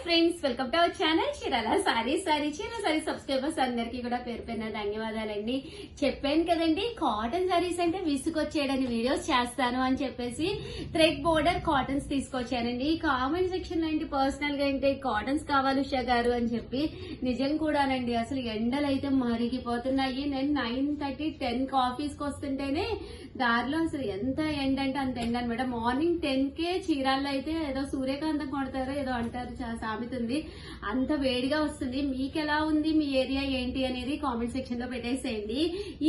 Friends, welcome to our channel Chirala saris. Chirala sorry subscribers అందరికీ కూడా పేరు పేరున ధన్యవాదాలండి. చెప్పాను కదండి, కాటన్ సారీస్ అంటే విసుకొచ్చేయడానికి వీడియోస్ చేస్తాను అని చెప్పేసి థ్రెడ్ బోర్డర్ కాటన్స్ తీసుకొచ్చానండి. కామెంట్ సెక్షన్ లో పర్సనల్ గా ఏంటి కాటన్స్ కావాలి ఉషా గారు అని చెప్పి నిజం కూడానండి. అసలు ఎండలు అయితే మరిగిపోతున్నాయి. నేను 9:30 10 ఆఫీస్కి వస్తుంటేనే దారిలో అసలు ఎంత ఎండ అంటే అంత ఎండ అనమాట. మార్నింగ్ 10కే చీరాల్లో అయితే ఏదో సూర్యకాంతం కొడతారో ఏదో అంటారు, సామెత ఉంది. అంత వేడిగా వస్తుంది. మీకు ఎలా ఉంది, మీ ఏరియా ఏంటి అనేది కామెంట్ సెక్షన్ లో పెట్టేసేయండి.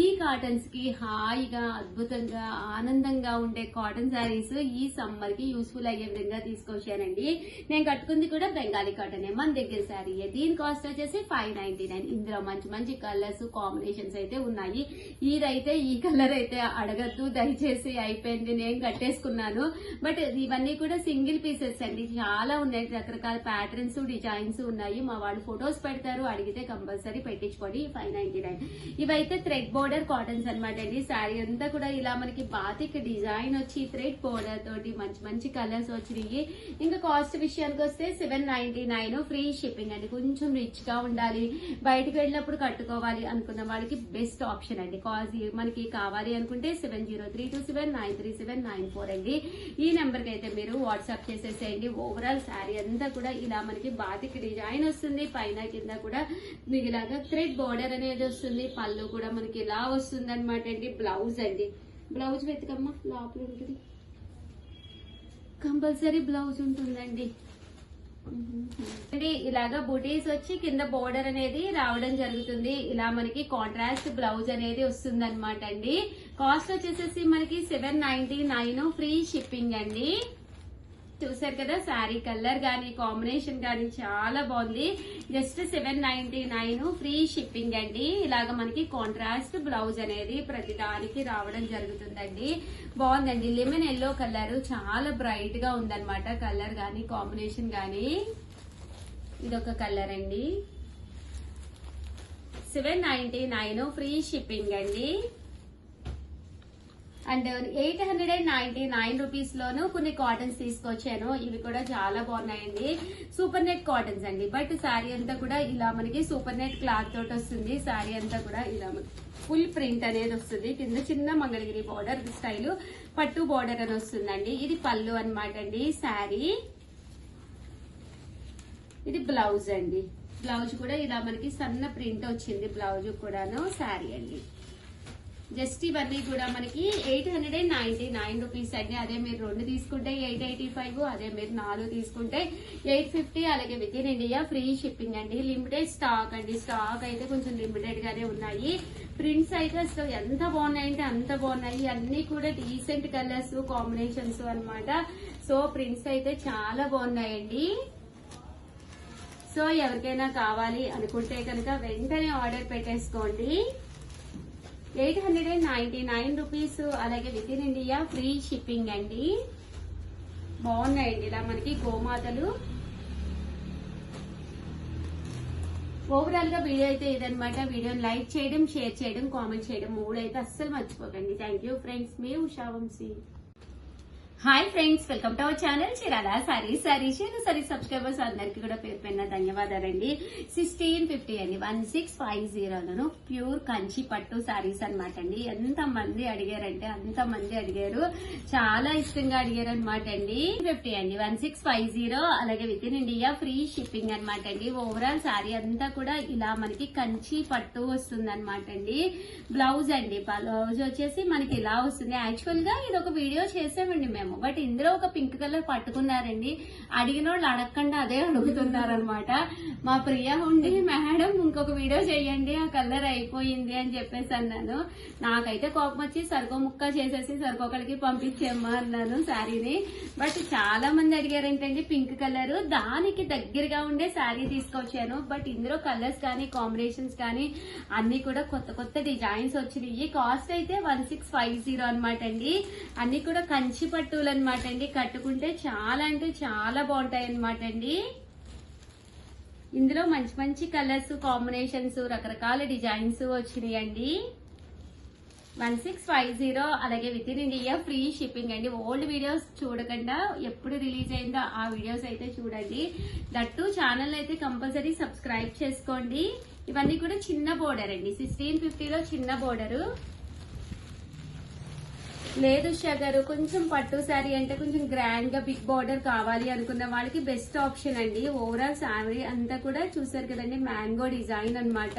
ఈ కాటన్స్ కి హాయిగా అద్భుతంగా ఆనందంగా ఉండే కాటన్ శారీస్ ఈ సమ్మర్ కి యూస్ఫుల్ అయ్యే విధంగా తీసుకొచ్చానండి. నేను కట్టుకుంది కూడా బెంగాలీ కాటన్ మన దగ్గర శారీ. దీని కాస్ట్ వచ్చేసి 599. ఇందులో మంచి మంచి కలర్స్ కాంబినేషన్స్ అయితే ఉన్నాయి. ఇదైతే ఈ కలర్ అయితే అడగద్దు దయచేసి, అయిపోయింది, నేను కట్టేసుకున్నాను. బట్ ఇవన్నీ కూడా సింగిల్ పీసెస్ అండి. చాలా ఉన్నాయి, రకరకాల ప్యాటర్న్స్ డిజైన్స్ ఉన్నాయి. మా వాళ్ళు ఫొటోస్ పెడతారు, అడిగితే కంపల్సరీ పెట్టించుకోండి. 599. ఇవైతే థ్రెడ్ బోర్డర్ కాటన్స్ అనమాట అండి. శారీ అంతా కూడా ఇలా మనకి బాతిక్ డిజైన్ వచ్చి థ్రెడ్ బోర్డర్ తోటి మంచి మంచి కలర్స్ వచ్చినాయి. ఇంకా కాస్ట్ విషయానికి వస్తే 799 ఫ్రీ షిప్పింగ్ అండి. కొంచెం రిచ్ గా ఉండాలి, బయటకు వెళ్ళినప్పుడు కట్టుకోవాలి అనుకున్న వాళ్ళకి బెస్ట్ ఆప్షన్ అండి. కాస్ట్ మనకి కావాలి అనుకుంటే 7032793794 అండి. ఈ నెంబర్ కి అయితే మీరు వాట్సాప్ చేసేసేయండి. ఓవరాల్ శారీ అంతా కూడా ఇలా మనకి బాతిక్ డిజైన్ వస్తుంది. పైన కింద కూడా ఇలాగా థ్రెడ్ బోర్డర్ అనేది వస్తుంది. పళ్ళు కూడా మనకి ఇలా వస్తుంది అనమాట అండి. బ్లౌజ్ అండి, బ్లౌజ్ వెతకమ్మా, లోపల ఉంటుంది కంపల్సరీ బ్లౌజ్ ఉంటుందండి. ఇలాగా బుటీస్ వచ్చి కింద బోర్డర్ అనేది రావడం జరుగుతుంది. ఇలా మనకి కాంట్రాస్ట్ బ్లౌజ్ అనేది వస్తుంది అనమాట అండి. కాస్ట్ వచ్చేసేసి మనకి 799 ఫ్రీ షిప్పింగ్ అండి. చూసారు కదా, శారీ కలర్ గానీ కాంబినేషన్ గానీ చాలా బాగుంది. జస్ట్ 799 ఫ్రీ షిప్పింగ్ అండి. ఇలాగ మనకి కాంట్రాస్ట్ బ్లౌజ్ అనేది ప్రతి దానికి రావడం జరుగుతుందండి. బాగుందండి. లెమన్ ఎల్లో కలర్ చాలా బ్రైట్ గా ఉందన్నమాట. కలర్ గానీ కాంబినేషన్ గానీ ఇదొక కలర్ అండి. 799 ఫ్రీ షిప్పింగ్ అండి. అండ్ 899 రూపీస్ లోను కొన్ని కాటన్స్ తీసుకొచ్చాను. ఇవి కూడా చాలా బాగున్నాయండి. సూపర్ నెట్ కాటన్స్ అండి. బట్ శారీ అంతా కూడా ఇలా మనకి సూపర్ నెట్ క్లాత్ తోటి వస్తుంది. శారీ అంతా కూడా ఇలా ఫుల్ ప్రింట్ అనేది వస్తుంది. కింద చిన్న మంగళగిరి బార్డర్ స్టైల్ పట్టు బార్డర్ అని వస్తుందండి. ఇది పళ్ళు అనమాట అండి. శారీ ఇది బ్లౌజ్ అండి. బ్లౌజ్ కూడా ఇలా మనకి సన్న ప్రింట్ వచ్చింది. బ్లౌజ్ కూడాను శారీ అండి. జస్ట్ ఇవన్నీ కూడా మనకి 899 రూపీస్ అండి. అదే మీరు 2 తీసుకుంటే 885, అదే మీరు 4 తీసుకుంటే 850. అలాగే with in India free shipping అండి. లిమిటెడ్ స్టాక్ అండి. స్టాక్ అయితే కొంచెం లిమిటెడ్ గానే ఉన్నాయి. ప్రింట్స్ అయితే అసలు ఎంత బాగున్నాయంటే అంత బాగున్నాయి. అన్ని కూడా డీసెంట్ కలర్స్ కాంబినేషన్స్ అన్నమాట. సో ప్రింట్స్ అయితే చాలా బాగున్నాయండి. సో ఎవరికైనా కావాలి అనుకుంటే కనుక వెంటనే ఆర్డర్ పెట్టేసుకోండి. 899 రూపీస్. అలాగే with in India free shipping అండి. బాగున్నాయండి ఇలా మనకి గోమాతలు. ఓవరాల్ గా వీడియో అయితే ఇదనమాట. వీడియోని లైక్ చేయడం, షేర్ చేయడం, కామెంట్ చేయడం 3 అయితే అస్సలు మర్చిపోకండి. Thank you friends. మీ Usha Vamsi. Hi friends, welcome to our channel Chirala sarees. Sorry subscribers అందరికీ కూడా పేరు పైన ధన్యవాదాలండి. 1650 అండి. 1650 ప్యూర్ కంచి పట్టు సారీస్ అనమాట అండి. ఎంత మంది అడిగారంటే అంత మంది అడిగారు, చాలా ఇష్టంగా అడిగారు అనమాట అండి. 50 అండి. 1650. అలాగే with in India free shipping అనమాట అండి. ఓవరాల్ సారీ అంతా కూడా ఇలా మనకి కంచి పట్టు వస్తుంది అనమాట అండి. బ్లౌజ్ అండి, బ్లౌజ్ వచ్చేసి మనకి ఇలా వస్తుంది. యాక్చువల్ గా ఇది ఒక వీడియో చేసామండి మేము, బట్ ఇందులో ఒక పింక్ కలర్ పట్టుకున్నారండి. అడిగిన వాళ్ళు అడగకుండా అదే అడుగుతున్నారనమాట. మా ప్రియ ఉండి మేడం ఇంకొక వీడియో చేయండి, ఆ కలర్ అయిపోయింది అని చెప్పేసి అన్నాను. నాకైతే కోపం వచ్చి సరుకో ముక్క చేసేసి సరుకొకరికి పంపించేమ్మా అన్నాను శారీని. బట్ చాలా మంది అడిగారేంటండి పింక్ కలర్, దానికి దగ్గరగా ఉండే శారీ తీసుకొచ్చాను. బట్ ఇందులో కలర్స్ కానీ కాంబినేషన్స్ కానీ అన్ని కూడా కొత్త కొత్త డిజైన్స్ వచ్చినాయి. కాస్ట్ అయితే 1650 అనమాట అండి. అన్ని కూడా కంచి పట్టులు అనమాట అండి. కట్టుకుంటే చాలా అంటే చాలా బాగుంటాయి అనమాట అండి. ఇందులో మంచి మంచి కలర్స్ కాంబినేషన్స్ రకరకాల డిజైన్స్ వచ్చినాయండి. 1650 అలాగే with in India free shipping అండి. ఓల్డ్ వీడియోస్ చూడకుండా ఎప్పుడు రిలీజ్ అయిందో ఆ వీడియోస్ అయితే చూడండి. దట్టు ఛానల్ అయితే కంపల్సరీ సబ్స్క్రైబ్ చేసుకోండి. ఇవన్నీ కూడా చిన్న బోర్డర్ అండి, 1650లో చిన్న బోర్డరు. లేదు ఉషా గారు కొంచెం పట్టు శారీ అంటే కొంచెం గ్రాండ్ గా బిగ్ బార్డర్ కావాలి అనుకున్న వాళ్ళకి బెస్ట్ ఆప్షన్ అండి. ఓవరాల్ శారీ అంతా కూడా చూసారు కదండి, మ్యాంగో డిజైన్ అన్నమాట.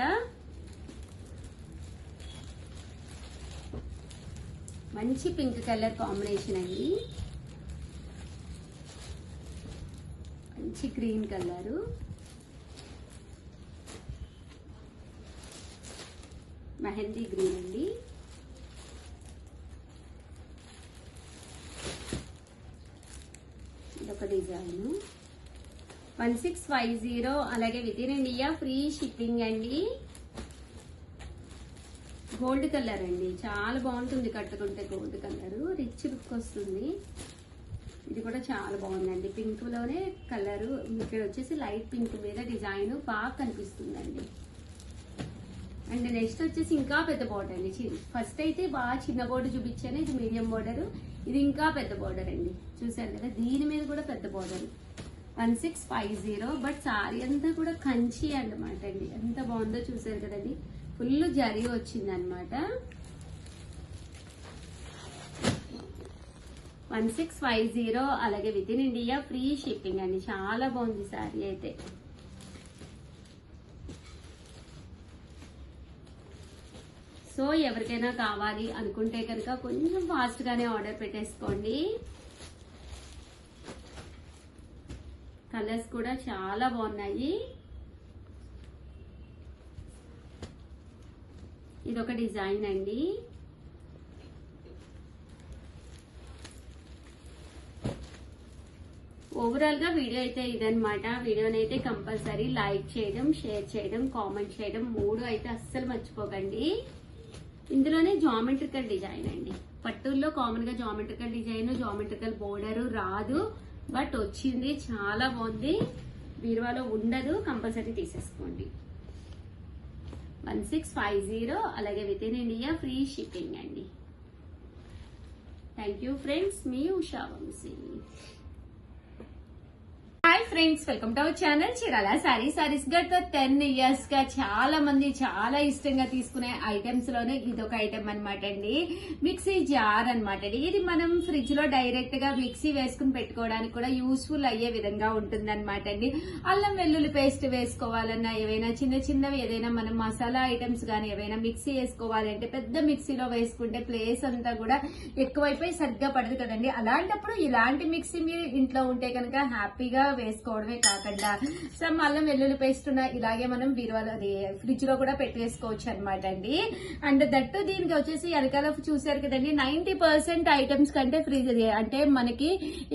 మంచి పింక్ కలర్ కాంబినేషన్ అండి, మంచి గ్రీన్ కలరు, మెహందీ గ్రీన్ అండి. ఇదొక డిజైన్ 1650 అలాగే with in India free shipping అండి. గోల్డ్ కలర్ అండి, చాలా బాగుంటుంది కట్టుకుంటే. గోల్డ్ కలర్ రిచ్ లుక్ వస్తుంది. ఇది కూడా చాలా బాగుందండి, పింక్ లోనే కలర్. ఇక్కడ వచ్చేసి లైట్ పింక్ మీద డిజైన్ బాగా కనిపిస్తుందండి. అండ్ నెక్స్ట్ వచ్చేసి ఇంకా పెద్ద బోర్డర్ అండి. ఫస్ట్ అయితే బాగా చిన్న బోర్డర్ చూపించాను, ఇది మీడియం బోర్డర్, ఇది ఇంకా పెద్ద బోర్డర్ అండి. చూసారు కదా, దీని మీద కూడా పెద్ద బోర్డర్. 1650 బట్ సారీ అంతా కూడా కంచి అన్నమాట అండి. ఎంత బాగుందో చూసారు కదండి, ఫుల్ జరీ వచ్చింది అనమాట. 1650 అలాగే with in India free shipping అండి. చాలా బాగుంది సారీ అయితే. సో ఎవరికైనా కావాలి అనుకుంటే కనుక కొంచెం ఫాస్ట్ గానే ఆర్డర్ పెట్టేసుకోండి. కలర్స్ కూడా చాలా బాగున్నాయి. ఇదొక డిజైన్ అండి. ఓవరాల్ గా వీడియో అయితే ఇదనమాట. వీడియోని అయితే కంపల్సరీ లైక్ చేయడం, షేర్ చేయడం, కామెంట్ చేయడం 3 అయితే అస్సలు మర్చిపోకండి. ఇందులోనే జామెట్రికల్ డిజైన్ అండి. పట్టుల్లో కామన్ గా జామెట్రికల్ డిజైన్, జామెట్రికల్ బోర్డర్ రాదు, బట్ వచ్చింది, చాలా బాగుంది. బీరువాలో ఉండదు, కంపల్సరీ తీసేసుకోండి. 1650 అలాగే with in India free shipping అండి. థ్యాంక్ యూ ఫ్రెండ్స్, మీ Usha Vamsi. Hi friends, welcome to our channel Chirala sarees. గత 10 years గా చాలా మంది చాలా ఇష్టంగా తీసుకునే ఐటమ్స్ లోనే ఇదొక ఐటమ్ అనమాట అండి. మిక్సీ జార్ అనమాట అండి. ఇది మనం ఫ్రిడ్జ్ లో డైరెక్ట్ గా మిక్సీ వేసుకుని పెట్టుకోవడానికి కూడా యూస్ఫుల్ అయ్యే విధంగా ఉంటుంది అనమాట అండి. అల్లం వెల్లుల్లి పేస్ట్ వేసుకోవాలన్నా, ఏవైనా చిన్నవి ఏదైనా మనం మసాలా ఐటమ్స్ కానీ ఏవైనా మిక్సీ వేసుకోవాలంటే పెద్ద మిక్సీలో వేసుకుంటే ప్లేస్ అంతా కూడా ఎక్కువైపోయి సరిగ్గా పడదు కదండి. అలాంటప్పుడు ఇలాంటి మిక్సీ మీరు ఇంట్లో ఉంటే కనుక హ్యాపీగా వేసుకోవడమే కాకుండా సమ్ అల్లం వెల్లుల్లి పేస్ట్ ఇలాగే మనం బీరువాలో ఫ్రిడ్జ్ లో కూడా పెట్టేసుకోవచ్చు అనమాట అండి. అండ్ దట్టు దీనికి వచ్చేసి వెనకాల చూసారు కదండి, 90% ఐటమ్స్ కంటే ఫ్రిడ్జ్ అంటే మనకి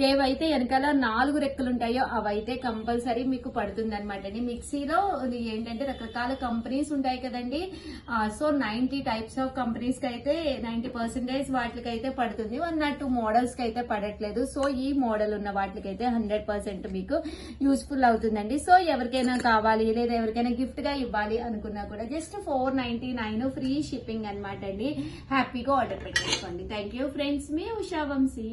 ఏవైతే వెనకాల 4 రెక్కలు ఉంటాయో అవైతే కంపల్సరీ మీకు పడుతుంది అనమాట అండి. మిక్సీలో ఏంటంటే రకరకాల కంపెనీస్ ఉంటాయి కదండి. సో 90 టైప్స్ ఆఫ్ కంపెనీస్ కి అయితే 90% వాటికి అయితే పడుతుంది. 1 or 2 మోడల్స్ కి అయితే పడట్లేదు. సో ఈ మోడల్ ఉన్న వాటికి అయితే 100% మీకు యూస్ఫుల్ అవుతుందండి. సో ఎవరికైనా కావాలి లేదా ఎవరికైనా గిఫ్ట్ గా ఇవ్వాలి అనుకున్నా కూడా జస్ట్ 499 ఫ్రీ షిప్పింగ్ అనమాట అండి. హ్యాపీగా ఆర్డర్ పెట్టేసుకోండి. థ్యాంక్ యూ ఫ్రెండ్స్, మీ ఉషా వంశీ.